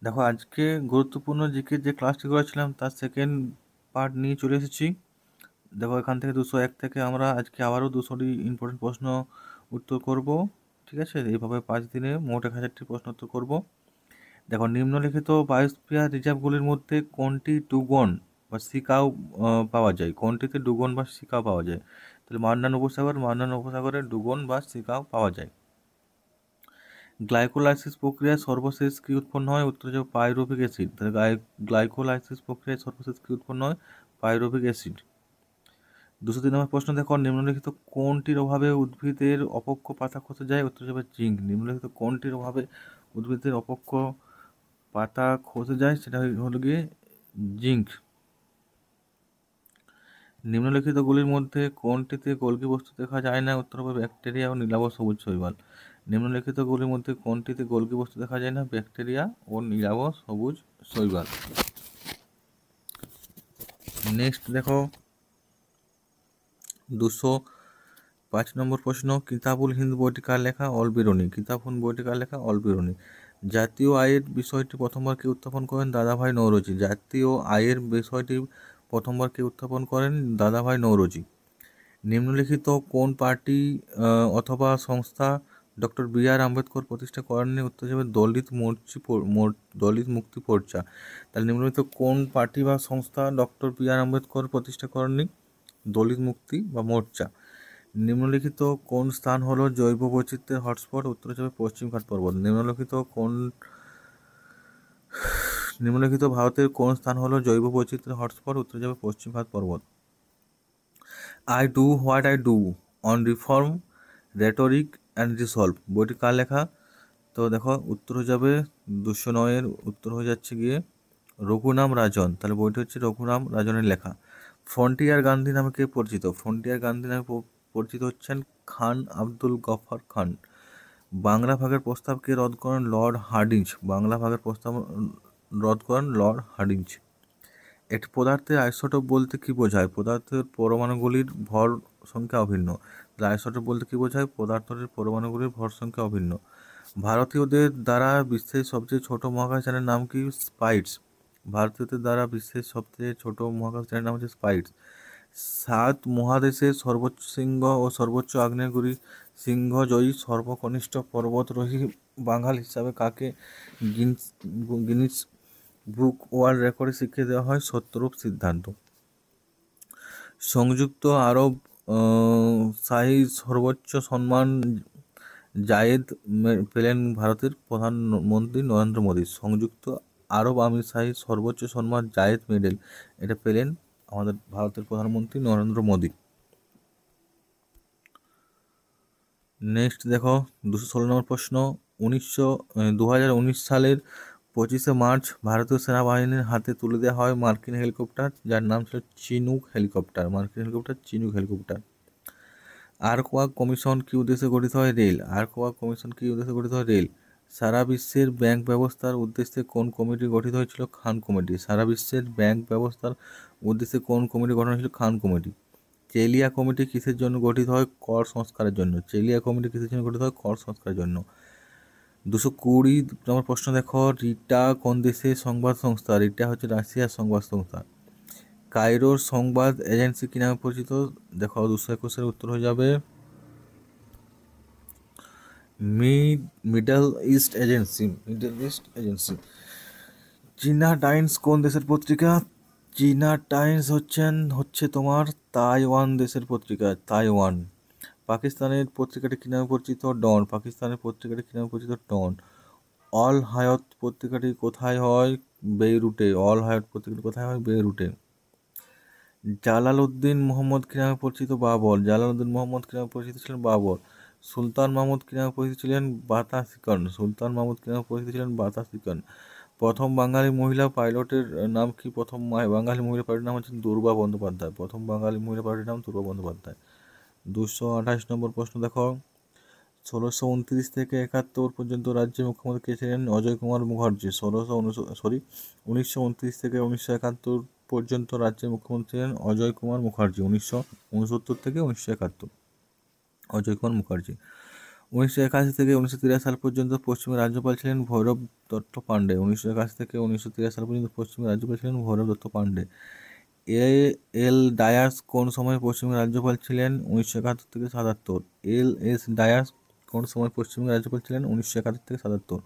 দেখো, আজকে গুরুত্বপূর্ণ জিকে যে ক্লাসটি করেছিলাম তার সেকেন্ড পার্ট নিয়ে চলে এসেছি। দেখো, এখান থেকে 201 থেকে আমরা আজকে আবারও 200টি ইম্পর্টেন্ট প্রশ্ন উত্তর করব। ঠিক আছে, এইভাবে 5 দিনে মোট 1000টি প্রশ্ন উত্তর করব। দেখো, নিম্নলিখিত বায়োস্ফিয়ার রিজার্ভগুলির মধ্যে কোনটি ডুগন বা সিকাও পাওয়া যায়? কোনটিতে ডুগন বা সিকাও পাওয়া যায়? তাহলে মান্নান উপসাগরে ডুগন বা সিকাও পাওয়া যায়। গ্লাইকোলাইসিস প্রক্রিয়ায় সর্বশেষ কি উৎপন্ন হয়? উত্তর হবে পাইরুভিক অ্যাসিড। তাহলে গ্লাইকোলাইসিস প্রক্রিয়ায় সর্বশেষ কি উৎপন্ন হয়? Pyruvic acid. 203 নম্বর প্রশ্ন দেখো, নিম্নলিখিত কোনটির অভাবে উদ্ভিদের অপক্ষ পাতা খসে যায়? উত্তর হবে জিঙ্ক। নিম্নলিখিত কোনটির অভাবে উদ্ভিদের অপক্ষ পাতা খসে যায়? সেটা হলো গিয়ে জিঙ্ক। নিম্নলিখিতগুলির মধ্যে কোনটিতে গোলগি বস্তু দেখা যায় না? উত্তর হবে ব্যাকটেরিয়া ও নীলাভ সবুজ শৈবাল। নিম্নলিখিতগুলির মধ্যে কোনটিতে গোলগি বস্তু দেখা যায় না? ব্যাকটেরিয়া ও নীলাভ সবুজ শৈবাল। নেক্সট দেখো, 205 নম্বর প্রশ্ন, কিতাবুল হিন্দ বইটি কার লেখা? অলবিরুনি। কিতাবুল বইটি কার লেখা? অলবিরুনি। জাতীয় আয়ের বিষয়টি প্রথমবার কে উত্থাপন করেন? দাদাভাই নৌরোজি। জাতীয় আয়ের বিষয়টি প্রথমবার কে উত্থাপন করেন? দাদাভাই নৌরোজি। নিম্নলিখিত কোন পার্টি অথবা সংস্থা ডক্টর বি আর আম্বেদকর প্রতিষ্ঠা করেননি? উত্তর হবে দলিত মুক্তি মোর্চা। তাহলে নিম্নলিখিত কোন পার্টি বা সংস্থা ডক্টর বি আর আম্বেদকর প্রতিষ্ঠা করেননি? দলিত মুক্তি বা মোর্চা। নিম্নলিখিত কোন স্থান হলো জৈব বৈচিত্র্যের হটস্পট? উত্তর হবে পশ্চিমঘাট পর্বত। নিম্নলিখিত ভারতের কোন স্থান হলো জৈব বৈচিত্র্যের হটস্পট? উত্তর হবে পশ্চিমঘাট পর্বত। I do what I do on reform, rhetoric and resolve বইটি কার লেখা? তো দেখো, উত্তর হয়ে যাবে 209-এর উত্তর হয়ে যাচ্ছে গিয়ে রঘুনাম রাজন। তাহলে বইটি হচ্ছে রঘুনাম রাজনের লেখা। ফ্রন্টিয়ার গান্ধী নামে কে পরিচিত? ফ্রন্টিয়ার গান্ধী নামে পরিচিত হচ্ছেন খান আব্দুল গফর খান। বাংলা ভাগের প্রস্তাব কে রদ করেন? Lord Hardinge. বাংলা ভাগের প্রস্তাব রদ করেন লর্ড হার্ডিঞ্জ। একটি পদার্থের আইসোটোপ বলতে কি বোঝায়? পদার্থের পরমাণুগুলির ভর সংখ্যা অভিন্ন। আইসোটোপ বলতে কি বোঝায়? পদার্থের পরমাণুগুলির ভর সংখ্যা অভিন্ন। ভারতীয়দের দ্বারা বিশ্বের সবচেয়ে ছোট মহাকাশযানের নাম কি? স্পাইটস। ভারতীয়দের দ্বারা বিশ্বের সবচেয়ে ছোট মহাকাশযানের নাম হচ্ছে স্পাইটস। 7 মহাদেশের সর্বোচ্চ শৃঙ্গ ও সর্বোচ্চ আগ্নেয়গিরি সিংহজয়ী সর্বকনিষ্ঠ পর্বতারোহী বাঙাল হিসাবে কাকে গিনিস বুক ওয়ার্ল্ড রেকর্ডে শিখিয়ে দেওয়া হয়? সত্যরূপ সিদ্ধান্ত। সংযুক্ত আরব শাহী সর্বোচ্চ সম্মান জায়েদ পেলেন ভারতের প্রধানমন্ত্রী নরেন্দ্র মোদী। সংযুক্ত আরব আমিরশাহী সর্বোচ্চ সম্মান জায়েদ মেডেল এটা পেলেন আমাদের ভারতের প্রধানমন্ত্রী নরেন্দ্র মোদী। নেক্সট দেখো, 216 নম্বর প্রশ্ন, 2019 সালের 25শে মার্চ ভারতীয় সেনাবাহিনীর হাতে তুলে দেওয়া হয় মার্কিন হেলিকপ্টার, যার নাম ছিল চিনুক হেলিকপ্টার। মার্কিন হেলিকপ্টার চিনুক হেলিকপ্টার। আরকোয়া কমিশন কি উদ্দেশ্যে গঠিত হয়? রেল। আরকোয়া কমিশন কি উদ্দেশ্যে গঠিত হয়? রেল। সারা বিশ্বের ব্যাংক ব্যবস্থার উদ্দেশ্যে কোন কমিটি গঠিত হয়েছিল? খান কমিটি। সারা বিশ্বের ব্যাংক ব্যবস্থার উদ্দেশ্যে কোন কমিটি গঠন হয়েছিল? খান কমিটি। চেলিয়া কমিটি কিসের জন্য গঠিত হয়? কর সংস্কারের জন্য। চেলিয়া কমিটি কিসের জন্য গঠিত হয়? কর সংস্কারের জন্য। 220 নম্বর প্রশ্ন দেখো, রিটা কোন দেশের সংবাদ সংস্থা? রিটা হচ্ছে রাশিয়ার সংবাদ সংস্থা। কায়রোর সংবাদ এজেন্সি কি নামে পরিচিত? দেখো, 221-এর উত্তর হয়ে যাবে middle east agency. Middle east agency. চীনা টাইমস কোন দেশের পত্রিকা? চীনা টাইমস হচ্ছে তোমার তাইওয়ান দেশের পত্রিকা, তাইওয়ান। পাকিস্তানের পত্রিকাটি কী নামে পরিচিত? ডন। পাকিস্তানের পত্রিকাটি কী নামে পরিচিত? ডন। অল হায়াত পত্রিকাটি কোথায় হয়? বেইরুটে। অল হায়াত পত্রিকাটি কোথায় হয়? বেইরুটে। জালালউদ্দিন মোহাম্মদ কী নামে পরিচিত? বাবর। জালালউদ্দিন মোহাম্মদ কী নামে পরিচিত ছিলেন? বাবর। সুলতান মাহমুদ কী নামে পরিচিত ছিলেন? বাতাসিকন। সুলতান মাহমুদ কী নামে পরিচিত ছিলেন? বাতাসিকন। প্রথম বাঙালি মহিলা পাইলটের নাম কি? প্রথম বাঙালি মহিলা পাইলটের নাম হচ্ছে দুর্বা বন্দ্যোপাধ্যায়। প্রথম বাঙালি মহিলা পাইলটের নাম দুর্বা বন্দ্যোপাধ্যায়। 228 নম্বর প্রশ্ন দেখো, 1629 থেকে 71 পর্যন্ত রাজ্যের মুখ্যমন্ত্রী কে ছিলেন? অজয় কুমার মুখার্জি। 1929 থেকে 1971 পর্যন্ত রাজ্যের মুখ্যমন্ত্রী ছিলেন অজয় কুমার মুখার্জি। 1969 থেকে 1971 অজয় কুমার মুখার্জি। 1981 থেকে 1983 সাল পর্যন্ত পশ্চিমের রাজ্যপাল ছিলেন ভৈরব দত্ত পাণ্ডে। 1981 থেকে 1983 সাল পর্যন্ত পশ্চিমের রাজ্যপাল ছিলেন ভৈরব দত্ত পাণ্ডে। এ এল ডায়াস কোন সময় পশ্চিমের রাজ্যপাল ছিলেন? 1971 থেকে 77। এল এস ডায়াস কোন সময় পশ্চিমের রাজ্যপাল ছিলেন? 1971 থেকে 77।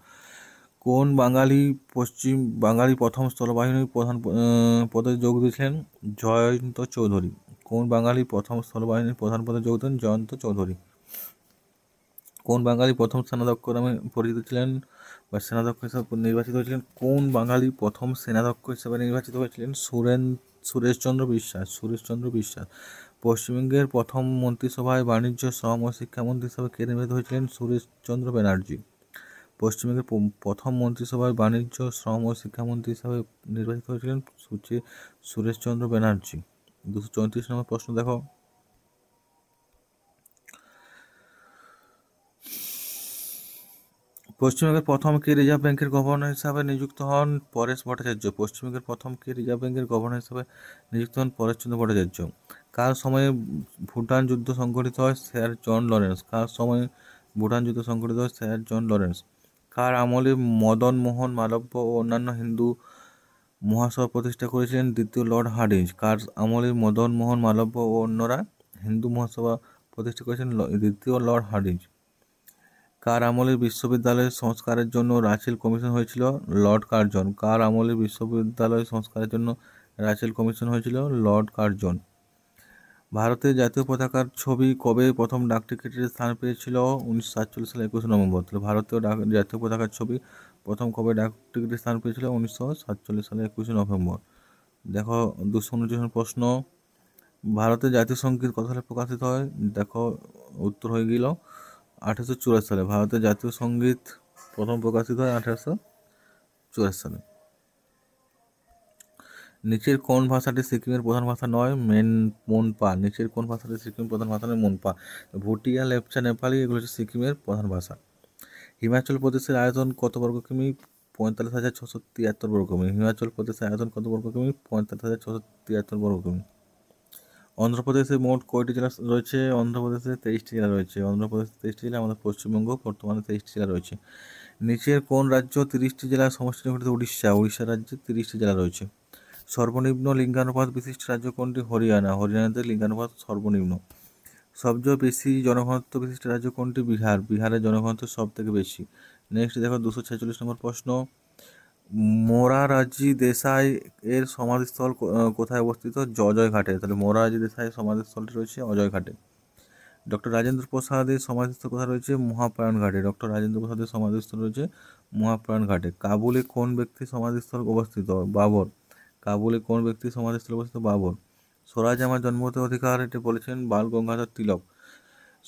কোন বাঙালি প্রথম স্থলবাহিনীর প্রধান পদে যোগ দিয়েছিলেন? জয়ন্ত চৌধুরী। কোন বাঙালি প্রথম স্থলবাহিনীর প্রধান পদে যোগ দেন? জয়ন্ত চৌধুরী। কোন বাঙালি প্রথম সেনাধ্যক্ষ নামে পরিচিত ছিলেন বা সেনাধ্যক্ষ হিসেবে নির্বাচিত হয়েছিলেন? কোন বাঙালি প্রথম সেনাধ্যক্ষ হিসেবে নির্বাচিত হয়েছিলেন? সুরেশচন্দ্র বিশ্বাস। সুরেশচন্দ্র বিশ্বাস। পশ্চিমবঙ্গের প্রথম মন্ত্রিসভায় বাণিজ্য, শ্রম ও শিক্ষামন্ত্রী হিসেবে কে নির্বাচিত হয়েছিলেন? সুরেশচন্দ্র ব্যানার্জি। পশ্চিমবঙ্গের প্রথম মন্ত্রিসভায় বাণিজ্য, শ্রম ও শিক্ষামন্ত্রী হিসাবে নির্বাচিত হয়েছিলেন সুরেশচন্দ্র ব্যানার্জি। 234 নম্বর প্রশ্ন দেখো। পশ্চিমবঙ্গের প্রথম কে রিজার্ভ ব্যাংকের গভর্নর হিসাবে নিযুক্ত হন? পরেশ ভট্টাচার্য। পশ্চিমবঙ্গের প্রথম কে রিজার্ভ ব্যাংকের গভর্নর হিসাবে নিযুক্ত হন? পরেশচন্দ্র ভট্টাচার্য। কার সময়ে ভুটান যুদ্ধ সংঘটিত হয়? Sir John Lawrence. কার সময়ে ভুটান যুদ্ধ সংঘটিত হয়? Sir John Lawrence. কার আমলে মদন মোহন মালব্য ও অন্যান্য হিন্দু মহাসভা প্রতিষ্ঠা করেছিলেন? দ্বিতীয় লর্ড হার্ডিঞ্জ। কার আমলে মদন মোহন মালব্য ও অন্যরা হিন্দু মহাসভা প্রতিষ্ঠা করেছেন? দ্বিতীয় লর্ড হার্ডিঞ্জ। কার আমলে বিশ্ববিদ্যালয় সংস্কারের জন্য রাচেল কমিশন হয়েছিল? Lord Curzon. কার আমলে বিশ্ববিদ্যালয় সংস্কারের জন্য রাচেল কমিশন হয়েছিল? Lord Curzon. ভারতের জাতীয় পতাকার ছবি কবে প্রথম ডাকটিকিটে স্থান পেয়েছিল? 1947 সালে 21 নভেম্বর। তাহলে ভারতীয় জাতীয় পতাকার ছবি প্রথম কবে ডাকটিকিটে স্থান পেয়েছিল? 1947 সালে 21 নভেম্বর। দেখো 229 প্রশ্ন। ভারতের জাতীয় সঙ্গীত কত সালে প্রকাশিত হয়? দেখো উত্তর হয়ে গেল 1884 সালে। ভারতের জাতীয় সঙ্গীত প্রথম প্রকাশিত হয় 1884 সালে। নিচের কোন ভাষাটি সিকিমের প্রধান ভাষা নয়? মনপা। নিচের কোন ভাষাটি সিকিমের প্রধান ভাষা নয়? মনপা। ভুটিয়া, লেপচা, নেপালি এগুলো হচ্ছে সিকিমের প্রধান ভাষা। হিমাচল প্রদেশের আয়তন কত বর্গ কিমি? 45,673 বর্গ কিমি। হিমাচল প্রদেশের আয়তন কত বর্গ কিমি? 45,673 বর্গ কিমি। অন্ধ্রপ্রদেশে মোট কয়টি জেলা রয়েছে? অন্ধ্রপ্রদেশে 23টি জেলা রয়েছে। অন্ধ্রপ্রদেশে 23টি জেলা, আমাদের পশ্চিমবঙ্গ বর্তমানে 23টি জেলা রয়েছে। নিচের কোন রাজ্য 30টি জেলার সমষ্টি গঠিত? উড়িষ্যা। উড়িষ্যা রাজ্যে 30টি জেলা রয়েছে। সর্বনিম্ন লিঙ্গানুপাত বিশিষ্ট রাজ্য কোনটি? হরিয়ানা। হরিয়ানাতে লিঙ্গানুপাত সর্বনিম্ন। সবচেয়ে বেশি জনঘনত্ব বিশিষ্ট রাজ্য কোনটি? বিহার। বিহারের জনঘনত্ব সব থেকে বেশি। নেক্সট দেখো 246 নম্বর প্রশ্ন। মোরারজি দেশাই এর সমাধিস্থল কোথায় অবস্থিত? অজয় ঘাটে। তাহলে মোরারজি দেশাইয়ের সমাধিস্থলটি রয়েছে অজয় ঘাটে। ডক্টর রাজেন্দ্র প্রসাদের সমাধিস্থল কোথায় রয়েছে? মহাপ্রাণ ঘাটে। ডক্টর রাজেন্দ্র প্রসাদের সমাধিস্থল রয়েছে মহাপ্রাণ ঘাটে। কাবুলে কোন ব্যক্তির সমাধিস্থল অবস্থিত? বাবর। কাবুলে কোন ব্যক্তির সমাধিস্থল অবস্থিত? বাবর। স্বরাজ আমার জন্মগত অধিকার, এটি বলেছেন বাল গঙ্গাধর তিলক।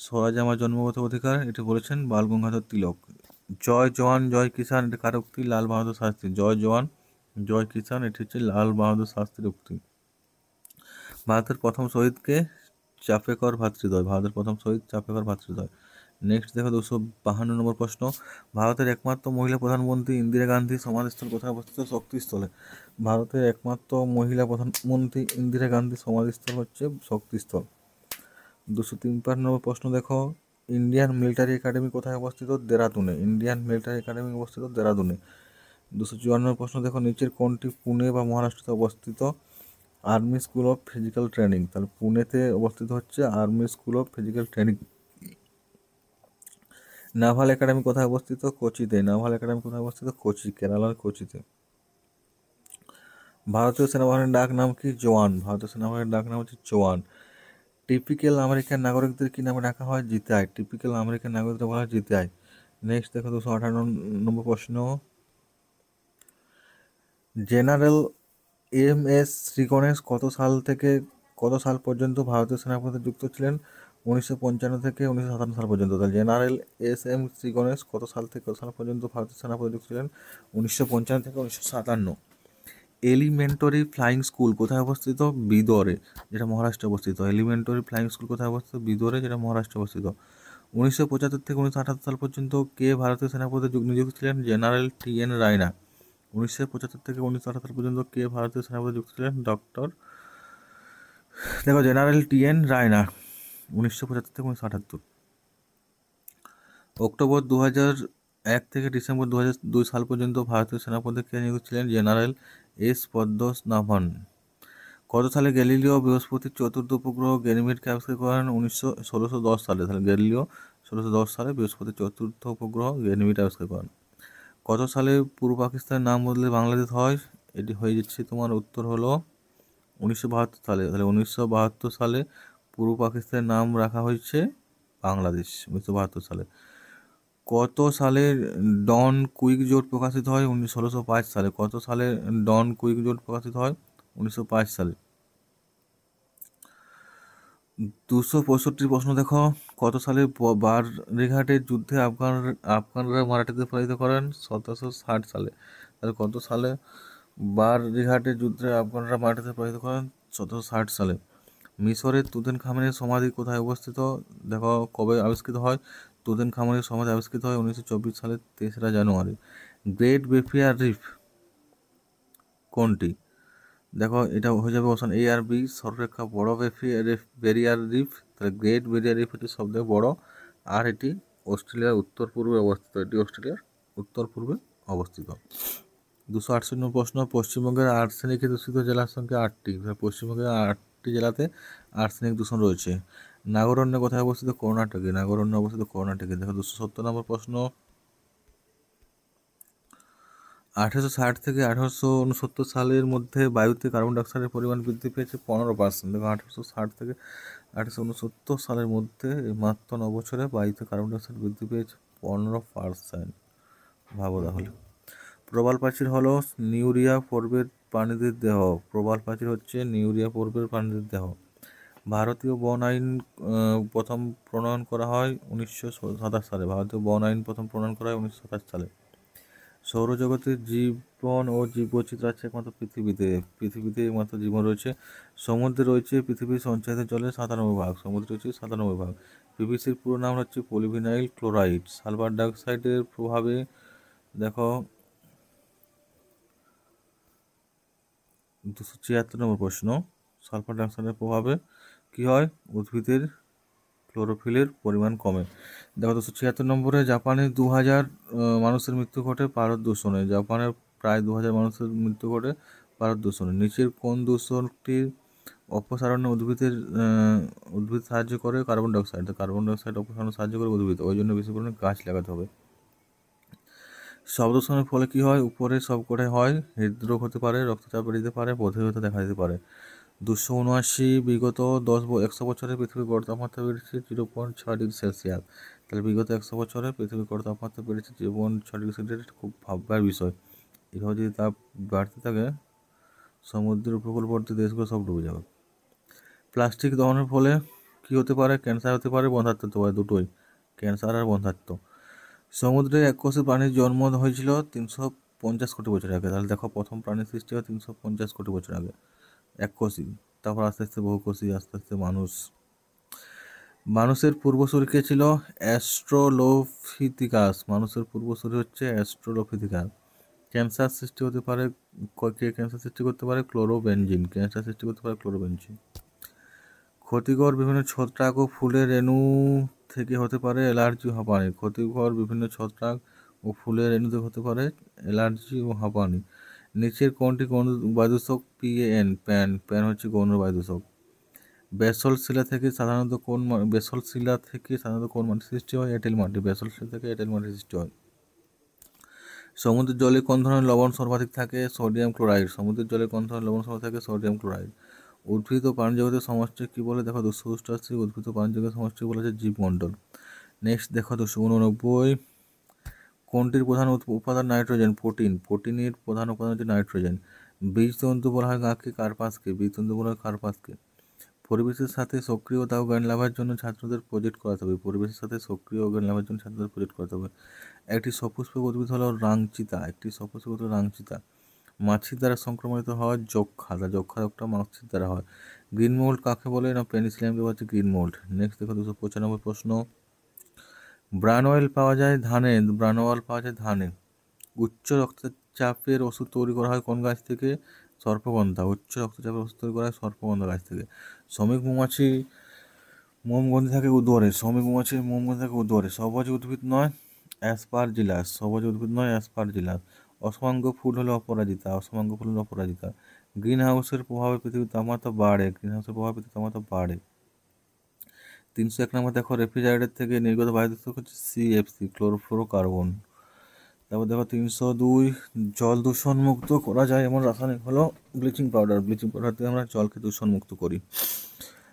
স্বরাজ আমার জন্মগত অধিকার, এটি বলেছেন বাল গঙ্গাধর তিলক। জয় জওয়ান জয় কিষান, এটি কার উক্তি? লাল বাহাদুর শাস্ত্রী। জয় জওয়ান জয় কিষান, এটি হচ্ছে লাল বাহাদুর শাস্ত্রীর উক্তি। ভারতের প্রথম শহীদকে? চাপেকর ভ্রাতৃদ্বয়। ভারতের প্রথম শহীদ চাপেকর ভ্রাতৃদ্বয়। নেক্সট দেখো 252 নম্বর প্রশ্ন। ভারতের একমাত্র মহিলা প্রধানমন্ত্রী ইন্দিরা গান্ধীর সমাধিস্থল কোথায় অবস্থিত? শক্তিস্থলে। ভারতের একমাত্র মহিলা প্রধানমন্ত্রী ইন্দিরা গান্ধীর সমাধিস্থল হচ্ছে শক্তিস্থল। 253 নম্বর প্রশ্ন দেখো। ইন্ডিয়ান মিলিটারি একাডেমি কোথায় অবস্থিত? দেরাদুনে। ইন্ডিয়ান মিলিটারি একাডেমি অবস্থিত দেরাদুনে। 254 প্রশ্ন দেখো। নিচের কোনটি পুনে বা মহারাষ্ট্রতে অবস্থিত? Army school of physical training. তাহলে পুনেতে অবস্থিত হচ্ছে army school of physical training. Naval academy কোথায় অবস্থিত? কোচিতে। নাভাল একাডেমি কোথায় অবস্থিত? কোচি, কেরালার কোচিতে। ভারতীয় সেনাবাহিনীর ডাক নাম কি? জওয়ান। ভারতীয় সেনাবাহিনীর ডাক নাম হচ্ছে জওয়ান। টিপিক্যাল আমেরিকান নাগরিকদের কি নামে ডাকা হয়? জিতাই। টিপিক্যাল আমেরিকান নাগরিকদের বলা হয় জিতাই। নেক্সট দেখো 258 নম্বর প্রশ্ন। General M S. শ্রীগণেশ কত সাল থেকে কত সাল পর্যন্ত ভারতীয় সেনাপতিতে যুক্ত ছিলেন? 1955 থেকে 1957 সাল পর্যন্ত। তাহলে জেনারেল এস.এম. শ্রীগণেশ কত সাল থেকে কত সাল পর্যন্ত ভারতীয় সেনাপতিতে যুক্ত ছিলেন? 1955 থেকে 1957। এলিমেন্টারি ফ্লাইং স্কুল কোথায় অবস্থিত? বিদরে, যেটা মহারাষ্ট্রে অবস্থিত। এলিমেন্টারি ফ্লাইং স্কুল কোথায় অবস্থিত? বিদরে, যেটা মহারাষ্ট্রে অবস্থিত। 1975 থেকে 1978 সাল পর্যন্ত কে ভারতীয় সেনাপতিতে নিযুক্ত ছিলেন? General TN. রায়না। 1975 থেকে 1978 সাল পর্যন্ত কে ভারতীয় সেনাপতিতে যুক্ত ছিলেন? General TN. রায়না। 1975 থেকে 1978। অক্টোবর 2001 থেকে ডিসেম্বর 2002 সাল পর্যন্ত ভারতীয় সেনাপতি কে নিযুক্ত ছিলেন? General S Padmanabhan. কত সালে গ্যালিলিও বৃহস্পতির চতুর্থ উপগ্রহ গ্যানিমেডকে আবিষ্কার করেন? 1610 সালে। তাহলে গ্যালিলিও 1610 সালে বৃহস্পতির চতুর্থ উপগ্রহ গ্যানিমেড আবিষ্কার করেন। কত সালে পূর্ব পাকিস্তানের নাম বদলে বাংলাদেশ হয়? এটি হয়ে যাচ্ছে, তোমার উত্তর হলো 1972 সালে। তাহলে 1972 সালে পূর্ব পাকিস্তানের নাম রাখা হয়েছে বাংলাদেশ, 1972 সালে। কত সালে ডন কুইক জোট প্রকাশিত হয়? 1605 সালে। কত সালে ডন কুইক জোট প্রকাশিত হয়? 1905 সালে। 265 প্রশ্ন দেখো, কত সালে বারঘাটের যুদ্ধে আফগানরা মারাঠিদের পরাজিত করেন? 1760 সালে। তাহলে কত সালে বারঘাটের যুদ্ধে আফগানরা মারাঠিদের পরাজিত করেন? 1760 সালে। মিশরের তুতেনখামেনের সমাধি কোথায় অবস্থিত? দেখো কবে আবিষ্কৃত হয়? তুতেনখামেনের সমাধি আবিষ্কৃত হয় 1924 সালের 3রা জানুয়ারি। গ্রেট বেরিয়ার রিফ কোনটি? দেখো এটা হয়ে যাবে অপশন এ আর বি। সর্বাপেক্ষা বড় বেরিয়ার রিফ, তাহলে গ্রেট বেরিয়ার রিফ এটি সবথেকে বড়, আর এটি অস্ট্রেলিয়ার উত্তর পূর্বে অবস্থিত। এটি অস্ট্রেলিয়ার উত্তর পূর্বে অবস্থিত। 268 প্রশ্ন, পশ্চিমবঙ্গের আর্সেনিকে দূষিত জেলার সংখ্যা 8টি। পশ্চিমবঙ্গের 8টি জেলাতে আর্সেনিক দূষণ রয়েছে। নাগরণ্য কোথায় অবস্থিত? কর্ণাটকে। নাগরণ্য অবস্থিত কর্ণাটকে। দেখো 270 প্রশ্ন, 1860 থেকে 1869 সালের মধ্যে বায়ুতে কার্বন ডাইঅক্সাইডের পরিমাণ বৃদ্ধি পেয়েছে 15%। দেখো 1860 থেকে 1869 সালের মধ্যে মাত্র 9 বছরে বায়ুতে কার্বন ডাইঅক্সাইড বৃদ্ধি পেয়েছে 15%। ভাবো তাহলে। প্রবাল প্রাচীর হলো নিউরিয়া পর্বের প্রাণীদের দেহ। প্রবাল প্রাচীর হচ্ছে নিউরিয়া পর্বের প্রাণীদের দেহ। ভারতীয় বন আইন প্রথম প্রণয়ন করা হয় 1927 সালে। ভারতীয় বন আইন প্রথম প্রণয়ন করা হয় 1927 সালে। সৌরজগতের জীবন ও জীববৈচিত্র্য আছে একমাত্র পৃথিবীতে একমাত্র জীবন রয়েছে। সমুদ্রে রয়েছে পৃথিবীর সঞ্চারিত জলের 97%। সমুদ্রে রয়েছে 97%। পিভিসির পুরো নাম হচ্ছে পলিভিনাইল ক্লোরাইড। সালফার ডাইঅক্সাইডের প্রভাবে দেখো 276 প্রশ্ন, সালফার ডাইঅক্সাইডের প্রভাবে কি হয়? উদ্ভিদের ক্লোরোফিলের পরিমাণ কমে। দেখো 276 জাপানে 2000 মানুষের মৃত্যু ঘটে পারদ দূষণে। জাপানের প্রায় 2000 মানুষের মৃত্যু ঘটে পারদ দূষণে। নিচের কোন দূষণটির অপসারণে উদ্ভিদ সাহায্য করে? Carbon dioxide. কার্বন ডাইঅক্সাইড অপসারণে সাহায্য করে উদ্ভিদ, ওই জন্য বেশি পরিমাণে গাছ লাগাতে হবে। শব্দ দূষণের ফলে কি হয়? উপরে সবকটাই হয়। হৃদরোগ হতে পারে, রক্তচাপ বেড়ে যেতে পারে, বধিরতা দেখা দিতে পারে। 279 বিগত 100 বছরে পৃথিবীর গড় তাপমাত্রা বেড়েছে 0.6 ডিগ্রি সেলসিয়াস। তাহলে বিগত 100 বছরে পৃথিবীর গড় তাপমাত্রা বেড়েছে 0.6 ডিগ্রি সেলসিয়াস। খুব ভাববার বিষয়। এভাবে যদি তাপ বাড়তে থাকে সমুদ্রের উপকূলবর্তী দেশগুলো সব ডুবে যাবে। প্লাস্টিক দহনের ফলে কি হতে পারে? ক্যান্সার হতে পারে, বন্ধ্যাত্ব হতে পারে, দুটোই, ক্যান্সার আর বন্ধ্যাত্ব। সমুদ্রে এককোষী প্রাণীর জন্ম হয়েছিল 350 কোটি বছর আগে। তাহলে দেখো প্রথম প্রাণীর সৃষ্টি হয় 350 কোটি বছর আগে, এককোষী। তারপর আস্তে আস্তে বহুকোষী, আস্তে আস্তে মানুষ। মানুষের পূর্বসূরি কে ছিল? অ্যাস্ট্রোলোপিথিকাস। মানুষের পূর্বসূরি হচ্ছে অ্যাস্ট্রোলোপিথিকাস। ক্যান্সার সৃষ্টি হতে পারে, কে ক্যান্সার সৃষ্টি করতে পারে? ক্লোরোবেনজিন। ক্যান্সার সৃষ্টি করতে পারে ক্লোরোবেনজিন। ক্ষতিকর বিভিন্ন ছত্রাক ও ফুলের রেণু থেকে হতে পারে অ্যালার্জি ও হাঁপানি। ক্ষতিকর বিভিন্ন ছত্রাক ও ফুলের রেণু থেকে হতে পারে অ্যালার্জি ও হাঁপানি। নিচের কোনটি গৌণ বায়ুদূষক? প্যান হচ্ছে গৌণ বায়ুদূষক। ব্যাসল্ট শিলা থেকে সাধারণত কোন মাটি সৃষ্টি হয়? এঁটেল মাটি। ব্যাসল্ট শিলা থেকে এঁটেল মাটি সৃষ্টি হয়। সমুদ্রের জলে কোন ধরনের লবণ সর্বাধিক থাকে? Sodium chloride. সমুদ্রের জলে কোন ধরনের লবণ সর্বাধিক থাকে? Sodium chloride. উদ্ভিদ ও প্রাণীজগতের সমষ্টি কি বলে? দেখো 288 উদ্ভিদ ও প্রাণীজগতের সমষ্টি বলেছে জীবমণ্ডল। নেক্সট দেখো 289, কোনটির প্রধান উপাদান নাইট্রোজেন? প্রোটিনের প্রধান উপাদান হচ্ছে নাইট্রোজেন। বীজতন্তু বলা হয় কাকে? কার্পাসকে। বীজতন্তু বলা হয় কার্পাসকে। পরিবেশের সাথে সক্রিয়তা ও জ্ঞান লাভের জন্য ছাত্রদের প্রজেক্ট করাতে হবে। পরিবেশের সাথে সক্রিয় ও জ্ঞান লাভের জন্য ছাত্রদের প্রজেক্ট করাতে হবে। একটি সপুষ্পক উদ্ভিদ হলো রাংচিতা। মাছির দ্বারা সংক্রমিত হওয়ার যক্ষা রোগটা মাছির দ্বারা হয়। গ্রিন মোল্ড কাকে বলে? না পেনিসিলিয়াম দেওয়া হচ্ছে গ্রিন মোল্ড। নেক্সট দেখো 295 প্রশ্ন, ব্রান অয়েল পাওয়া যায় ধানে। উচ্চ রক্তচাপের ওষুধ তৈরি করা হয় কোন গাছ থেকে? সর্পগন্ধা। উচ্চ রক্তচাপের ওষুধ তৈরি করা হয় সর্পগন্ধা গাছ থেকে। শ্রমিক মৌমাছি মোমগন্ধি থাকে উদরে, শ্রমিক মৌমাছি মোমগন্ধি থাকে উদরে। সবজ উদ্ভিদ নয় অ্যাসপারজিলাস, সবজ উদ্ভিদ নয় অ্যাসপারজিলাস। অসমাঙ্গ ফুল হলো অপরাজিতা, অসমাঙ্গ ফুল হলো অপরাজিতা। গ্রিন হাউসের প্রভাবে পৃথিবীর তাপমাত্রা বাড়ে, গ্রিন হাউসের প্রভাবে পৃথিবীর তাপমাত্রা বাড়ে। 301 নম্বর দেখো, রেফ্রিজারেটর থেকে নির্গত বায়ু দূষক হচ্ছে সিএফসি, ক্লোরোফ্লোরোকার্বন। তারপর দেখো 302, জল দূষণ মুক্ত করা যায় এমন রাসায়নিক হলো ব্লিচিং পাউডার, ব্লিচিং পাউডার দিয়ে আমরা জলকে দূষণ মুক্ত করি।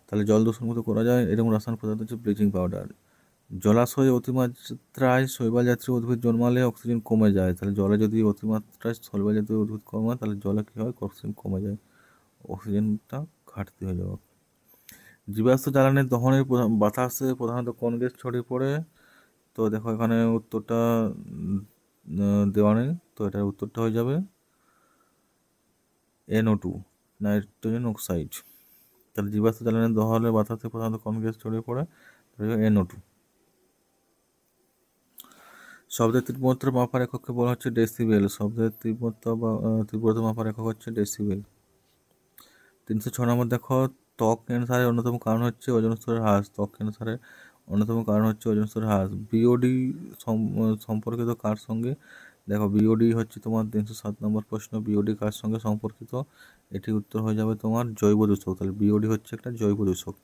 তাহলে জল দূষণ মুক্ত করা যায় এরকম রাসায়নিক পদার্থ হচ্ছে ব্লিচিং পাউডার। জলাশয়ে অতিমাত্রায় শৈবাল জাতীয় উদ্ভিদ জন্মালে অক্সিজেন কমে যায়, তাহলে জলে যদি অতিমাত্রায় শৈবাল জাতীয় উদ্ভিদ কমে তাহলে জলে কী হয়, অক্সিজেন কমে যায়, অক্সিজেনটা ঘাটতি হয়ে যাবে। জীবাশ্ম জ্বালানির দহনের বাতাসে প্রধানত কোন গ্যাস ছড়িয়ে পড়ে? তো দেখো এখানে উত্তরটা দেওয়া নেই, তো এটার উত্তরটা হয়ে যাবে NO2, নাইট্রোজেন অক্সাইড। তাহলে জীবাশ্ম জ্বালানির দহনের বাতাসে প্রধানত কোন গ্যাস ছড়িয়ে পড়ে? NO2। শব্দের তীব্রতা মাপার এককে বলা হচ্ছে ডেসিবেল, শব্দের তীব্রতা মাপার একক হচ্ছে ডেসিবেল। 306 নম্বর দেখো, ত্বক ক্যান্সারের অন্যতম কারণ হচ্ছে ওজোন স্তরের হ্রাস, ত্বক ক্যান্সারের অন্যতম কারণ হচ্ছে ওজোন স্তরের হ্রাস। বিওডি সম্পর্কিত কার সঙ্গে? দেখো বিওডি হচ্ছে তোমার 307 নম্বর প্রশ্ন, বিওডি কার সঙ্গে সম্পর্কিত? এটি উত্তর হয়ে যাবে তোমার জৈব দূষক, তাহলে বিওডি হচ্ছে একটা জৈব দূষক।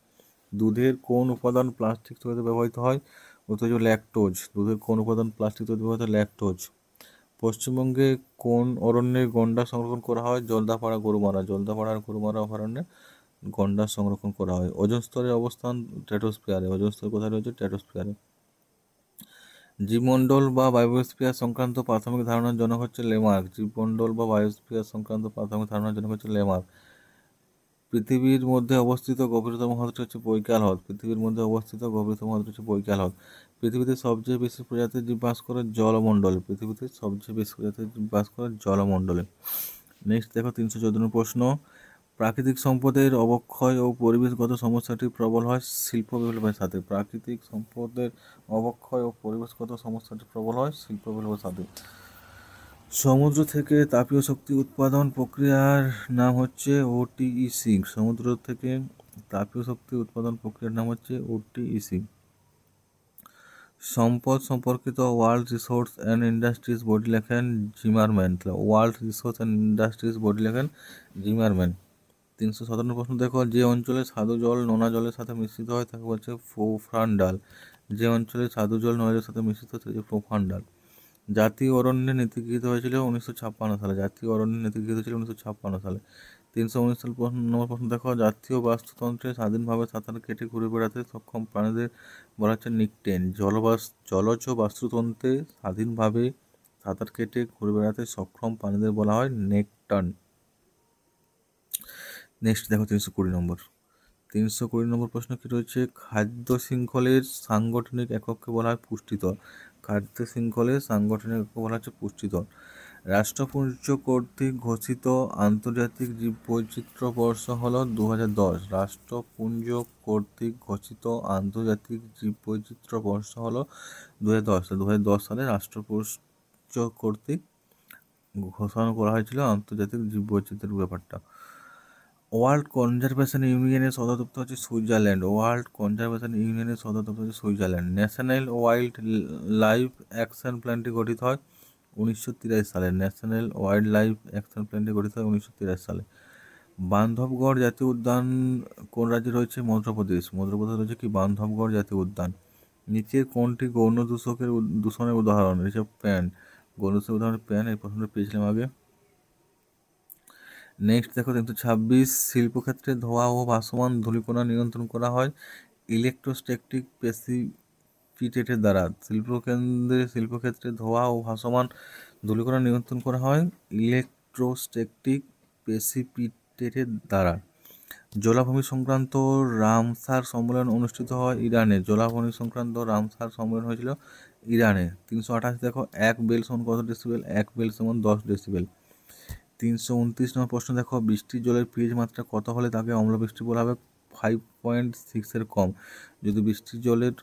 দুধের কোন উপাদান প্লাস্টিক তৈরিতে ব্যবহৃত হয়? উত্তর হচ্ছে ল্যাকটোজ, দুধের কোন উপাদান প্লাস্টিক তৈরিতে ব্যবহৃত হয়? ল্যাকটোজ। পশ্চিমবঙ্গে কোন অরণ্যে গন্ডার সংরক্ষণ করা হয়? জলদাপাড়া গরুমারা, জলদাপাড়া আর গরুমারা অভয়ারণ্যে গন্ডার সংরক্ষণ করা হয়। ওজোন স্তরের অবস্থান স্ট্র্যাটোস্ফিয়ারে, ওজোন স্তর কোথায় রয়েছে? স্ট্র্যাটোস্ফিয়ারে। জীবমণ্ডল বা বায়োস্ফিয়ার সংক্রান্ত প্রাথমিক ধারণার জনক হচ্ছে লেমার্ক, জীবমণ্ডল বা বায়োস্ফিয়ার সংক্রান্ত প্রাথমিক ধারণার জনক হচ্ছে লেমার্ক। পৃথিবীর মধ্যে অবস্থিত গভীরতম হ্রদটি হচ্ছে বৈকাল হ্রদ, পৃথিবীর মধ্যে অবস্থিত গভীরতম হ্রদটি হচ্ছে বৈকাল হ্রদ। পৃথিবীতে সবচেয়ে বেশি প্রজাতির জীব বাস করে জলমণ্ডলে, পৃথিবীতে সবচেয়ে বেশি প্রজাতির জীব বাস করে জলমণ্ডলে। নেক্সট দেখো 314 প্রশ্ন, প্রাকৃতিক সম্পদের অবক্ষয় ও পরিবেশগত সমস্যাটি প্রবল হয় শিল্প বিপ্লবের সাথে, প্রাকৃতিক সম্পদের অবক্ষয় ও পরিবেশগত সমস্যাটি প্রবল হয় শিল্প বিপ্লবের সাথে। সমুদ্র থেকে তাপীয় শক্তি উৎপাদন প্রক্রিয়ার নাম হচ্ছে ওটিইসি, সমুদ্র থেকে তাপীয় শক্তি উৎপাদন প্রক্রিয়ার নাম হচ্ছে ওটিইসি। সম্পদ সম্পর্কিত world resource and industries body লেখেন Zimmermann, world resource and industries body লেখেন জিমারম্যান। 357 প্রশ্ন দেখো, যে অঞ্চলে স্বাদু জল নোনা জলের সাথে মিশ্রিত হয় তাকে বলছে প্রোফান্ডাল, যে অঞ্চলে স্বাদু জল নোনা জলের সাথে মিশ্রিত হয় তাকে প্রোফান্ডাল। জাতীয় অরণ্যে নীতি গৃহীত হয়েছিল 1956 সালে, জাতীয় অরণ্যে নীতি গৃহীত হয়েছিল 1956 সালে। 319 নম্বর প্রশ্ন দেখো, জাতীয় বাস্তুতন্ত্রে স্বাধীনভাবে সাঁতার কেটে ঘুরে বেড়াতে সক্ষম প্রাণীদের বলা হচ্ছে নিকটেন, জলজ বাস্তুতন্ত্রে স্বাধীনভাবে সাঁতার কেটে ঘুরে বেড়াতে সক্ষম প্রাণীদের বলা হয় নেকটন। নেক্সট দেখো 320 নম্বর প্রশ্ন কি রয়েছে, খাদ্য শৃঙ্খলের সাংগঠনিক একককে বলা হয় পুষ্টিতর, খাদ্য শৃঙ্খলের সাংগঠনিক একক বলা হচ্ছে পুষ্টিতর। রাষ্ট্রপুঞ্জ কর্তৃক ঘোষিত আন্তর্জাতিক জীববৈচিত্র্য বর্ষ হল 2010, রাষ্ট্রপুঞ্জ কর্তৃক ঘোষিত আন্তর্জাতিক জীববৈচিত্র্য বর্ষ হল 2010, 2010 সালে রাষ্ট্রপুঞ্জ কর্তৃক ঘোষণা করা হয়েছিল আন্তর্জাতিক জীববৈচিত্র্যের ব্যাপারটা। ওয়ার্ল্ড কনজারভেশন ইউনিয়নের সদর দপ্তর হচ্ছে সুইজারল্যান্ড, ওয়ার্ল্ড কনজারভেশন ইউনিয়নের সদর দপ্তর হচ্ছে Switzerland. National wildlife action প্ল্যানটি গঠিত হয় 1983 সালে, ন্যাশনাল ওয়াইল্ড লাইফ অ্যাকশন প্ল্যানটি গঠিত হয় 1983 সালে। বান্ধবগড় জাতীয় উদ্যান কোন রাজ্যে রয়েছে? মধ্যপ্রদেশ, মধ্যপ্রদেশ রয়েছে কি বান্ধবগড় জাতীয় উদ্যান। নিচের কোনটি গৌণ দূষণের উদাহরণ? এসব প্যান, গৌণ দূষণের উদাহরণ প্যান, এই প্রশ্নটা পেয়েছিলাম আগে। নেক্সট দেখো 326, শিল্পক্ষেত্রে ধোঁয়া ও ভাসমান ধূলিকণা নিয়ন্ত্রণ করা হয় ইলেকট্রোস্ট্যাটিক প্রেসিপিটেটের দ্বারা, শিল্পক্ষেত্রে ধোঁয়া ও ভাসমান ধূলিকণা নিয়ন্ত্রণ করা হয় ইলেকট্রোস্ট্যাটিক প্রেসিপিটেটের দ্বারা। জলাভূমি সংক্রান্ত রামসার সম্মেলন অনুষ্ঠিত হয় ইরানে, জলাভূমি সংক্রান্ত রামসার সম্মেলন হয়েছিল ইরানে। 328 দেখো, 1 বেল সমান কত ডেসিবেল? 1 বেল সমান 10 ডেসিবেল। 329 নম্বর প্রশ্ন দেখো, বৃষ্টির জলের পিএইচ মাত্রা কত হলে তাকে অম্লবৃষ্টি বলা হবে? 5.6 কম, যদি বৃষ্টির জলের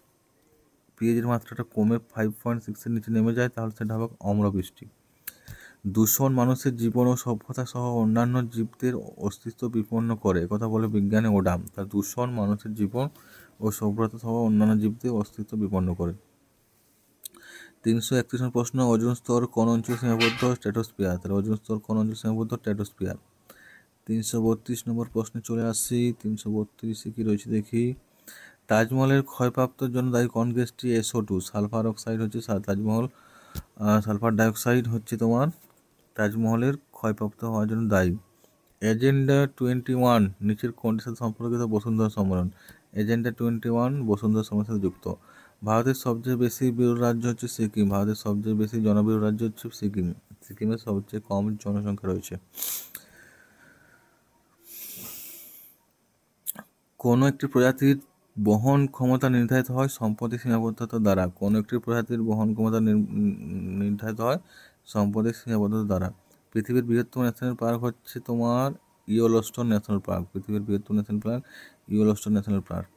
পিএইচের মাত্রাটা কমে 5.6 নিচে নেমে যায় তাহলে সেটা হবে অম্লবৃষ্টি। দূষণ মানুষের জীবন ও সভ্যতা সহ অন্যান্য জীবদের অস্তিত্ব বিপন্ন করে, কথা বলে বিজ্ঞানে ওডাম। তা দূষণ মানুষের জীবন ও সভ্যতা সহ অন্যান্য জীবদের অস্তিত্ব বিপন্ন করে। 331 নম্বর প্রশ্ন, ওজোন স্তর কোন অঞ্চলে সীমাবদ্ধ? স্ট্র্যাটোস্ফিয়ার। তাহলে ওজোন স্তর কোন অঞ্চলে সীমাবদ্ধ? স্ট্র্যাটোস্ফিয়ার। 332 নম্বর প্রশ্নে চলে আসছি। 332 কি রয়েছে দেখি। তাজমহলের ক্ষয়প্রাপ্তির জন্য দায়ী কোন গ্যাসটি? SO2। সালফার অক্সাইড হচ্ছে সালফার ডাইঅক্সাইড হচ্ছে তোমার তাজমহলের ক্ষয়প্রাপ্ত হওয়ার জন্য দায়ী। এজেন্ডা 21 নিচের কোনটির সাথে সম্পর্কিত? বসুন্ধরা সম্মেলন। এজেন্ডা 21 বসুন্ধরা সম্মেলনের সাথে যুক্ত। ভারতের সবচেয়ে বেশি বিরল রাজ্য হচ্ছে সিকিম। ভারতের সবচেয়ে বেশি জনবিরল রাজ্য হচ্ছে সিকিম। সিকিমের সবচেয়ে কম জনসংখ্যা রয়েছে। কোনো একটি প্রজাতির বহন ক্ষমতা নির্ধারিত হয় সম্পদের সীমাবদ্ধতা দ্বারা। কোনো একটি প্রজাতির বহন ক্ষমতা নির্ধারিত হয় সম্পদের সীমাবদ্ধতা দ্বারা। পৃথিবীর বৃহত্তম ন্যাশনাল পার্ক হচ্ছে তোমার ইয়েলোস্টোন ন্যাশনাল পার্ক। পৃথিবীর বৃহত্তম national park Yellowstone national park.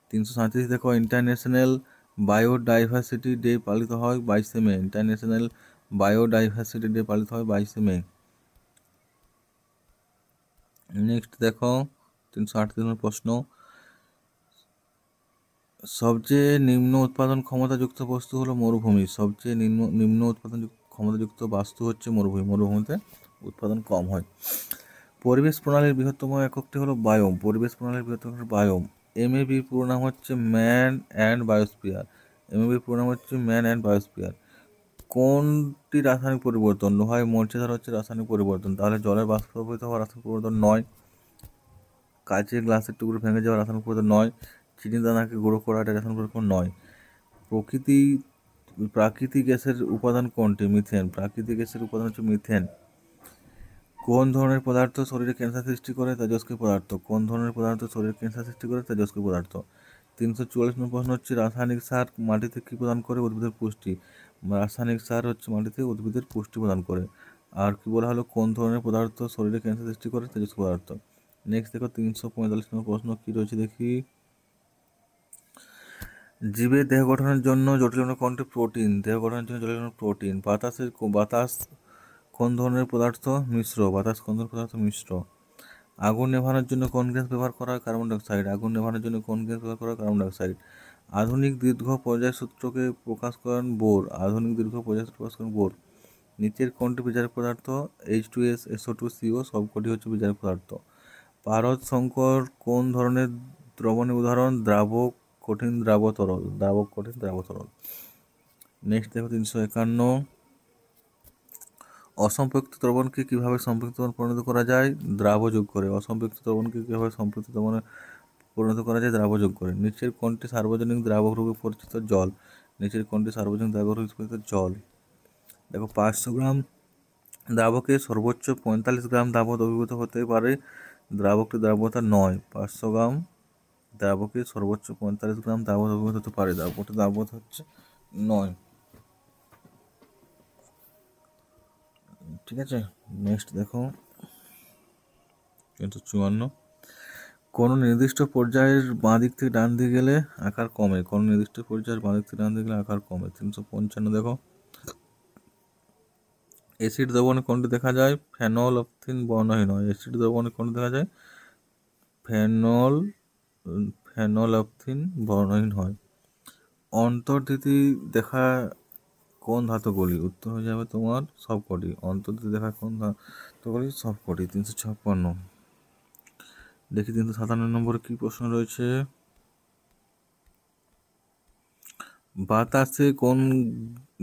337 দেখো, ইন্টারন্যাশনাল বায়োডাইভার্সিটি ডে পালিত হয় 22শে মে। ইন্টারন্যাশনাল বায়োডাইভার্সিটি ডে পালিত হয় 22শে মে। নেক্সট দেখো 338 নম্বর প্রশ্ন, সবচেয়ে নিম্ন উৎপাদন ক্ষমতাযুক্ত বস্তু হলো মরুভূমি। সবচেয়ে নিম্ন উৎপাদন ক্ষমতাযুক্ত বস্তু হচ্ছে মরুভূমি। মরুভূমিতে উৎপাদন কম হয়। পরিবেশ প্রণালীর বৃহত্তম এককটি হলো বায়োম। পরিবেশ প্রণালীর বৃহত্তম বায়োম। MAB পুরো নাম হচ্ছে ম্যান অ্যান্ড বায়োস্ফিয়ার। MAB পুরো নাম হচ্ছে ম্যান অ্যান্ড বায়োস্ফিয়ার। কোনটি রাসায়নিক পরিবর্তন? লোহায় মরচে হচ্ছে রাসায়নিক পরিবর্তন। তাহলে জলের বাষ্পীভূত হওয়া রাসায়নিক পরিবর্তন নয়। কাচের গ্লাসের টুকরো ভেঙে যাওয়া রাসায়নিক পরিবর্তন নয়। চিনি দানাকে গুঁড়ো করা এটা রাসায়নিক পরিবর্তন নয়। প্রাকৃতিক গ্যাসের উপাদান কোনটি? মিথেন। প্রাকৃতিক গ্যাসের উপাদান হচ্ছে মিথেন। কোন ধরনের পদার্থ শরীরে ক্যান্সার সৃষ্টি করে? তেজস্ক্রিয় পদার্থ। কোন ধরনের পদার্থ শরীরে ক্যান্সার সৃষ্টি করে? তেজস্ক্রিয় পদার্থ। 344 নম্বর প্রশ্ন হচ্ছে, রাসায়নিক সার মাটিতে কি প্রদান করে? উদ্ভিদের পুষ্টি। রাসায়নিক সার হচ্ছে মাটিতে উদ্ভিদের পুষ্টি প্রদান করে। আর কি বলা হলো, কোন ধরনের পদার্থ শরীরে ক্যান্সার সৃষ্টি করে? তেজস্ক্রিয় পদার্থ। নেক্সট দেখো 345 নম্বর প্রশ্ন কি রয়েছে দেখি। জীবের দেহ গঠনের জন্য জটিল অণু কোনটি? প্রোটিন। দেহ গঠনের জন্য জটিল অণু প্রোটিন। বাতাস কোন ধরনের পদার্থ? মিশ্র। বাতাস কোন ধরনের পদার্থ? মিশ্র। আগুন নেভানোর জন্য কোন গ্যাস ব্যবহার করা হয়? Carbon dioxide. আগুন নেভানোর জন্য কোন গ্যাস ব্যবহার করা হয়? Carbon dioxide. আধুনিক দীর্ঘ পর্যায় সূত্রকে প্রকাশ করেন বোর। আধুনিক দীর্ঘ পর্যায় সূত্র প্রকাশ করেন বোর। নিচের কোনটি বিজারক পদার্থ? H2S, SO2, CO সবকটি হচ্ছে বিজারক পদার্থ। পারদ সংকর কোন ধরনের দ্রবণের উদাহরণ? দ্রাবক, কঠিন, দ্রাব, তরল। দ্রাবক, কঠিন, দ্রাব, তরল। নেক্সট দেখো 351, অসম্পৃক্ত দ্রবণকে কিভাবে সম্পৃক্ত দ্রবণে পরিণত করা যায়? দ্রাব যোগ করে। অসম্পৃক্ত দ্রবণকে কিভাবে সম্পৃক্ত দ্রবণে পরিণত করা যায়? দ্রাব যোগ করে। নিচের কোনটি সার্বজনীন দ্রাবক রূপে পরিচিত? জল। নিচের কোনটি সার্বজনীন দ্রাবক রূপে পরিচিত? জল। দেখো 500 গ্রাম দ্রাবকে সর্বোচ্চ 45 গ্রাম দ্রাবক দ্রবীভূত হতে পারে। দ্রাবকটি দ্রাব্যতা নয়। 500 গ্রাম দ্রাবকে সর্বোচ্চ 45 গ্রাম দ্রাবক দ্রবীভূত হতে পারে। দ্রাবকটি দ্রাব্যতা হচ্ছে 9। ঠিক আছে। নেক্সট দেখো 354, কোনো নির্দিষ্ট পর্যায়ের বাঁ দিক থেকে ডান দিকে গেলে আকার কমে। কোনো নির্দিষ্ট পর্যায়ের বাঁ দিক থেকে ডান দিকে গেলে আকার কমে। 355 দেখো, অ্যাসিড দ্রবণে কোনটি দেখা যায়? ফেনলফথিন বর্ণহীন হয়। অ্যাসিড দ্রবণে কোনটি দেখা যায়? ফেনলফথিন বর্ণহীন হয়। অন্তর্ধিতি দেখা কোন ধাতুগুলি? উত্তর হয়ে যাবে তোমার সবকটি। অন্তর্ধিতি দেখা কোন ধাতুগুলি? সবকটি। 356 দেখি 357 নম্বরে কি প্রশ্ন রয়েছে। বাতাসে কোন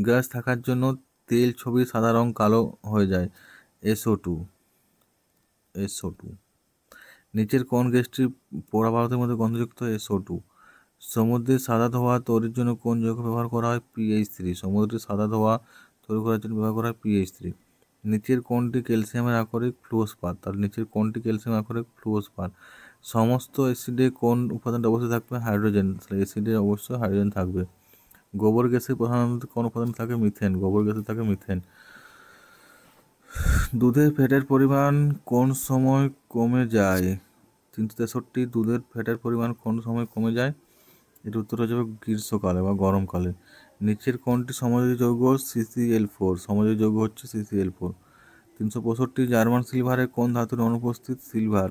গ্যাস থাকার জন্য তেল ছবির সাদা রং কালো হয়ে যায়? SO2। নিচের কোন গ্যাসটি পোড়া ভারতের মধ্যে গন্ধযুক্ত? SO2। সমুদ্রের সাদা ধোঁয়া তৈরির জন্য কোন যৌগ ব্যবহার করা হয়? PH3। সমুদ্রের সাদা ধোঁয়া তৈরি করার জন্য ব্যবহার করা হয় PH3। নিচের কোনটি ক্যালসিয়ামের আকরিক? ফ্লুওস্পার। তাহলে নিচের কোনটি ক্যালসিয়াম আকরিক? ফ্লুওস্পার। সমস্ত অ্যাসিডে কোন উপাদানটা অবশ্যই থাকবে? হাইড্রোজেন। তাহলে অ্যাসিডে অবশ্যই হাইড্রোজেন থাকবে। গোবর গ্যাসে প্রধানত কোন উপাদান থাকে? মিথেন। গোবর গ্যাসে থাকে মিথেন। দুধের ফ্যাটের পরিমাণ কোন সময় কমে যায়? 363, দুধের ফ্যাটের পরিমাণ কোন সময় কমে যায়? এর উত্তর হয়ে যাবে গ্রীষ্মকালে বা গরমকালে। নিচের কোনটি সমযোজী যৌগ? CCl4। সমযোজী যৌগ হচ্ছে CCl4। 365, জার্মান সিলভারে কোন ধাতুর অনুপস্থিত? সিলভার।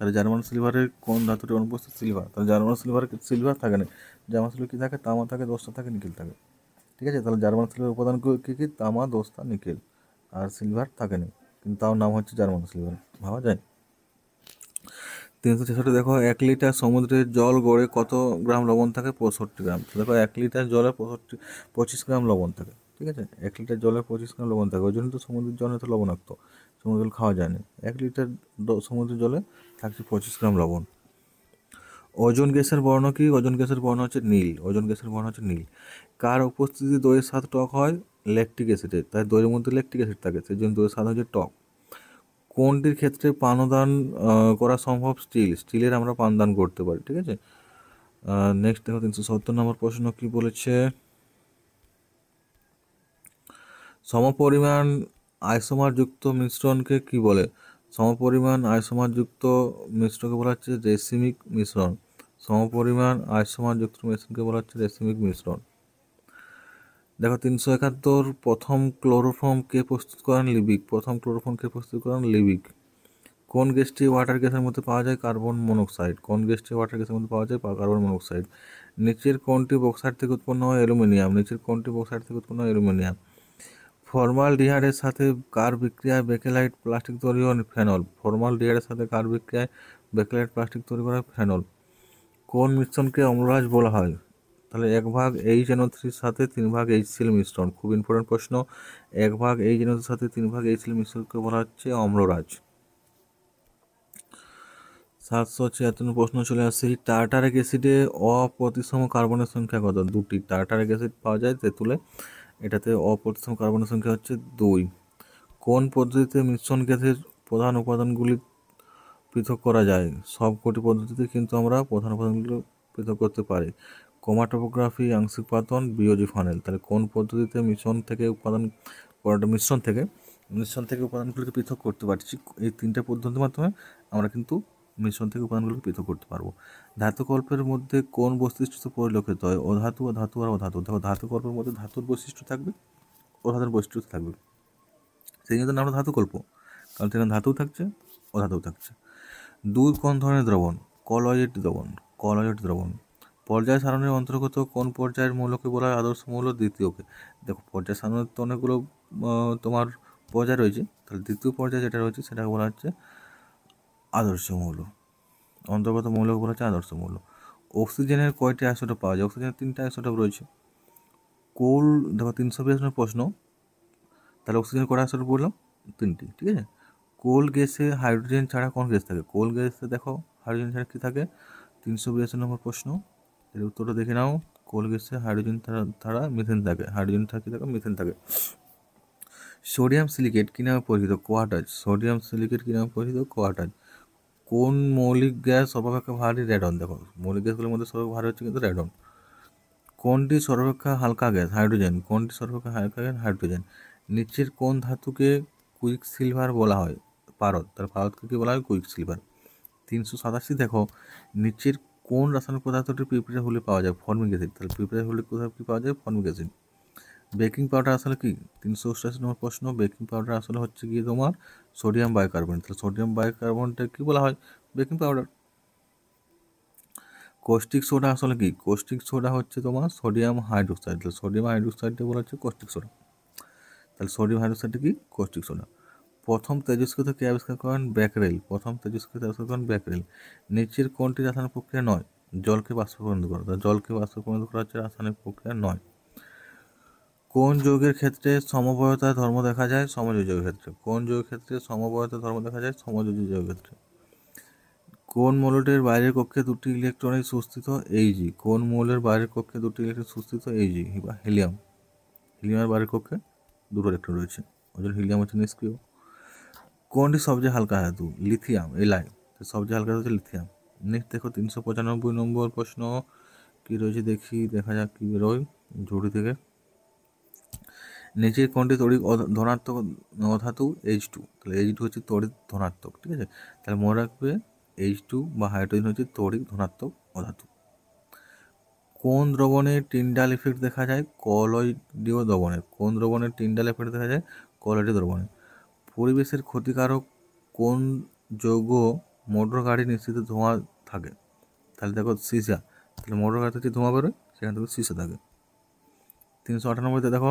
তাহলে জার্মান সিলভারের কোন ধাতুটি অনুপস্থিত? সিলভার। তাহলে জার্মান সিলভার থাকে না, জার্মান সিলভার কী থাকে? তামা থাকে, দস্তা থাকে, নিকেল থাকে। ঠিক আছে, তাহলে জার্মান সিলভার উপাদান কী কী? তামা, দস্তা, নিকেল। আর সিলভার থাকে না, কিন্তু তাও নাম হচ্ছে জার্মান সিলভার, ভাবা যায়। 366 দেখো, 1 লিটার সমুদ্রের জল গড়ে কত গ্রাম লবণ থাকে? 65 গ্রাম। তো দেখো 1 লিটার জলে 25 গ্রাম লবণ থাকে। ঠিক আছে, 1 লিটার জলে 25 গ্রাম লবণ থাকে, ওই জন্য তো সমুদ্রের জল এত লবণাক্ত, সমুদ্রের জল খাওয়া যায় না। 1 লিটার সমুদ্রের জলে থাকছে 25 গ্রাম লবণ। ওজোন গ্যাসের বর্ণ কি? ওজোন গ্যাসের বর্ণ হচ্ছে নীল। ওজোন গ্যাসের বর্ণ হচ্ছে নীল। কার উপস্থিতি দইয়ের স্বাদ টক হয়? ল্যাকটিক অ্যাসিডের। তাই দইয়ের মধ্যে ল্যাকটিক অ্যাসিড থাকে, সেই জন্য দইয়ের স্বাদ হচ্ছে টক। কোনটির ক্ষেত্রে পানদান করা সম্ভব? স্টিলের আমরা পানদান করতে পারি। ঠিক আছে, নেক্সট দেখো 370 নম্বর প্রশ্ন কি বলেছে? সমপরিমাণ আইসোমারযুক্ত মিশ্রণকে কি বলে? সমপরিমাণ আইসোমারযুক্ত মিশ্রণকে বলা হচ্ছে রেসিমিক মিশ্রণ। সমপরিমাণ আইসোমারযুক্ত মিশ্রণকে বলা হচ্ছে রেসিমিক মিশ্রণ। দেখো 371, প্রথম ক্লোরোফর্ম কে প্রস্তুত করেন? লিবিক। প্রথম ক্লোরোফর্ম কে প্রস্তুত করেন? লিবিক। কোন গ্যাসটি ওয়াটার গ্যাসের মধ্যে পাওয়া যায়? Carbon monoxide. কোন গ্যাসটি ওয়াটার গ্যাসের মধ্যে পাওয়া যায়? Carbon monoxide. নিচের কোনটি বক্সাইট থেকে উৎপন্ন হয়? অ্যালুমিনিয়াম। নিচের কোনটি বক্সাইট থেকে উৎপন্ন হয়? অ্যালুমিনিয়াম। ফর্মালডিহাইডের সাথে কার বিক্রিয়ায় বেকেলাইট প্লাস্টিক তৈরি হয়? ফেনল। ফর্মালডিহাইডের সাথে কার বিক্রিয়ায় বেকেলাইট প্লাস্টিক তৈরি করা হয়? ফেনল। কোন মিশ্রণকে অম্লরাজ বলা হয়? তাহলে 1 ভাগ HNO3 সাথে 3 ভাগ HCl মিশ্রণ। খুব ইম্পর্টেন্ট প্রশ্ন। 1 ভাগ HNO3 সাথে 3 ভাগ HCl মিশ্রণকে বলা হচ্ছে অম্লরাজ। 776 প্রশ্ন চলে আসি। টার্টারিক অ্যাসিডে অপ্রতিসম কার্বনের সংখ্যা কত? 2টি। টার্টারিক অ্যাসিড পাওয়া যায় তেঁতুলে, এটাতে অপ্রতিসম কার্বনের সংখ্যা হচ্ছে 2। কোন পদ্ধতিতে মিশ্রণ গ্যাসের প্রধান উপাদানগুলি পৃথক করা যায়? সবকটি পদ্ধতিতে কিন্তু আমরা প্রধান উপাদানগুলো পৃথক করতে পারি। ক্রোমাটোগ্রাফি, আংশিক পাতন, বিওজি ফানেল। তাহলে কোন পদ্ধতিতে মিশ্রণ থেকে উপাদানগুলোকে পৃথক করতে পারছি? এই 3টে পদ্ধতির মাধ্যমে আমরা কিন্তু মিশ্রণ থেকে উপাদানগুলোকে পৃথক করতে পারবো। ধাতুকল্পের মধ্যে কোন বৈশিষ্ট্য পরিলক্ষিত হয়? অধাতু, ধাতু আর অধাতু। দেখো ধাতুকল্পের মধ্যে ধাতুর বৈশিষ্ট্য থাকবে, অধাতুর বৈশিষ্ট্য থাকবে, সেই জন্য আমরা ধাতুকল্প, কারণ সেখানে ধাতু থাকছে, অধাতু থাকছে। দুধ কোন ধরনের দ্রবণ? কলয়েড দ্রবণ। পর্যায় সারণীর অন্তর্গত কোন পর্যায়ের মৌলকে বলা হয় আদর্শ মৌল? দ্বিতীয়কে। দেখো পর্যায় সারণীর তো অনেকগুলো তোমার পর্যায় রয়েছে, তাহলে দ্বিতীয় পর্যায়ে যেটা রয়েছে সেটাকে বলা হচ্ছে আদর্শ মৌল। অন্তর্গত মৌলকে বলা হচ্ছে আদর্শ মৌল। অক্সিজেনের কয়টি আইসোটোপ পাওয়া যায়? অক্সিজেনের 3টা আইসোটোপ রয়েছে। কোল, দেখো 382 প্রশ্ন, তাহলে অক্সিজেন কয়টা আইসোটোপ বললাম? 3টি। ঠিক আছে, কোল গ্যাসে হাইড্রোজেন ছাড়া কোন গ্যাস থাকে? কোল গ্যাসে দেখো হাইড্রোজেন ছাড়া কী থাকে? 382 নম্বর প্রশ্ন, এর উত্তরটা দেখে নাও। কোল গ্যাসে হাইড্রোজেন ছাড়া মিথেন থাকে। হাইড্রোজেন থাকে, দেখো মিথেন থাকে। সোডিয়াম সিলিকেট কী নামে পরিচিত? কোয়াটাজ। সোডিয়াম সিলিকেট কী নামে পরিচিত? কোয়াটাজ। কোন মৌলিক গ্যাস সর্বাপেক্ষা ভারী? রেডন। দেখো মৌলিক গ্যাসগুলোর মধ্যে সর্বাপেক্ষা ভারী হচ্ছে কিন্তু রেডন। কোনটি সর্বাপেক্ষা হালকা গ্যাস? হাইড্রোজেন। কোনটি সর্বাপেক্ষা হালকা গ্যাস? হাইড্রোজেন। নিচের কোন ধাতুকে কুইক সিলভার বলা হয়? পারদ। তাহলে পারদকে কী বলা হয়? Quick silver. 387 দেখো, নিচের কোন রাসায়নিক পদার্থটি পিঁপড়ে হুলে পাওয়া যায়? Formic acid. তাহলে পিঁপড়ে হুলে কোথায় কী পাওয়া যায়? Formic acid. বেকিং পাউডার আসলে কি? 388 নম্বর প্রশ্ন, বেকিং পাউডার আসলে হচ্ছে গিয়ে তোমার সোডিয়াম বাইকার্বনেট। তাহলে সোডিয়াম বাইকার্বনেটটা কী বলা হয়? Baking powder. কস্টিক সোডা আসলে কি? কস্টিক সোডা হচ্ছে তোমার সোডিয়াম হাইড্রোক্সাইড। তাহলে সোডিয়াম হাইড্রোক্সাইডকে বলা হচ্ছে কস্টিক সোডা। তাহলে সোডিয়াম হাইড্রোক্সাইডটা কি? Caustic soda. প্রথম তেজস্ক্রিয়তা কে আবিষ্কার করেন? ব্যাকরেল। প্রথম তেজস্ক্রিয়তা আবিষ্কার করেন ব্যাকরেল। নিচের কোনটি রাসায়নিক প্রক্রিয়া নয়? জলকে বাষ্পীভবন করা। তাহলে জলকে বাষ্পীভবন করা হচ্ছে রাসায়নিক প্রক্রিয়া নয়। কোন যৌগের ক্ষেত্রে সমবায়তার ধর্ম দেখা যায়? সমযোজী যৌগের ক্ষেত্রে। কোন যৌগের ক্ষেত্রে সমবায়তার ধর্ম দেখা যায়? সমযোজী যৌগের ক্ষেত্রে। কোন মৌলটির বাইরের কক্ষে 2টি ইলেকট্রনিক সুস্থিত? Ag। কোন মৌলের বাইরের কক্ষে 2টি ইলেকট্রন সুস্থিত? Ag বা হিলিয়াম। হিলিয়ামের বাইরের কক্ষে 2টো ইলেকট্রন রয়েছে, ওই জন্য হিলিয়াম হচ্ছে নিষ্ক্রিয়। কোনটি সবচেয়ে হালকা ধাতু? লিথিয়াম। Li। সবচেয়ে হালকা ধাতু হচ্ছে লিথিয়াম। নেক্সট দেখো 395 নম্বর প্রশ্ন কী রয়েছে দেখি, দেখা যাক কী বেরোয় ঝুড়ি থেকে। নিচের কোনটি তড়িৎ ধনাত্মক অধাতু? H2। তাহলে H2 হচ্ছে তড়িৎ ধনাত্মক। ঠিক আছে, তাহলে মনে রাখবে H2 বা হাইড্রোজেন হচ্ছে তড়িৎ ধনাত্মক অধাতু। কোন দ্রবণে টিন্ডাল ইফেক্ট দেখা যায়? কলয়েডীয় দ্রবণে। কোন দ্রবণে টিন্ডাল ইফেক্ট দেখা যায়? কলয়েডীয় দ্রবণে। পরিবেশের ক্ষতিকারক কোন যৌগ মোটর গাড়ি নিশ্চিত ধোঁয়া থাকে, তাহলে দেখো সিসা, তাহলে মোটর গাড়ি থেকে ধোঁয়া বেরোয়, সেখান থেকে সিসা থাকে। 398তে দেখো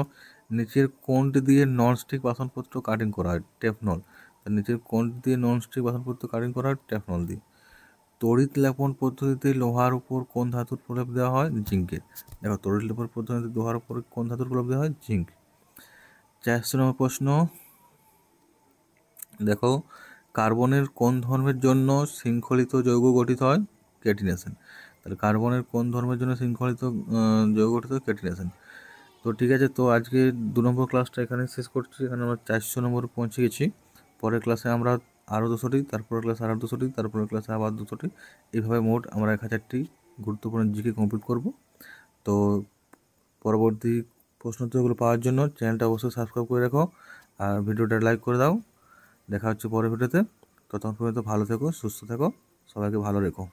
নিচের কোনটি দিয়ে ননস্টিক বাসনপত্র কাটিং করা হয়? টেফনল। তার নিচের কোনটি দিয়ে ননস্টিক বাসনপত্র কাটিং করা হয়? টেফনল দিয়ে। তড়িৎ লেপন পদ্ধতিতে লোহার উপর কোন ধাতুর প্রলেপ দেওয়া হয়? জিঙ্কের। দেখো তড়িৎ লেপন পদ্ধতিতে লোহার উপর কোন ধাতুর প্রলেপ দেওয়া হয়? জিঙ্ক। 84 নম্বর প্রশ্ন, দেখো কার্বনের কোন ধর্মের জন্য শৃঙ্খলিত যৌগ গঠিত হয়? ক্যাটিনেশন। তাহলে কার্বনের কোন ধর্মের জন্য শৃঙ্খলিত যৌগ গঠিত হয়? ক্যাটিনেশন। তো ঠিক আছে, তো আজকে 2 নম্বর ক্লাসটা এখানে শেষ করছি। এখানে আমরা 400 নম্বর পৌঁছে গেছি। পরের ক্লাসে আমরা আরও 200টি, তারপরের ক্লাসে আরও 200টি, তারপরের ক্লাসে আবার 200টি, এইভাবে মোট আমরা 1000টি গুরুত্বপূর্ণ জিকে কমপ্লিট করব। তো পরবর্তী প্রশ্ন উত্তরগুলো পাওয়ার জন্য চ্যানেলটা অবশ্যই সাবস্ক্রাইব করে রাখো আর ভিডিওটা লাইক করে দাও। দেখা হচ্ছে পরের ভিডিওতে। ততক্ষণ পর্যন্ত ভালো থেকো, সুস্থ থেকো, সবাইকে ভালো রেখো।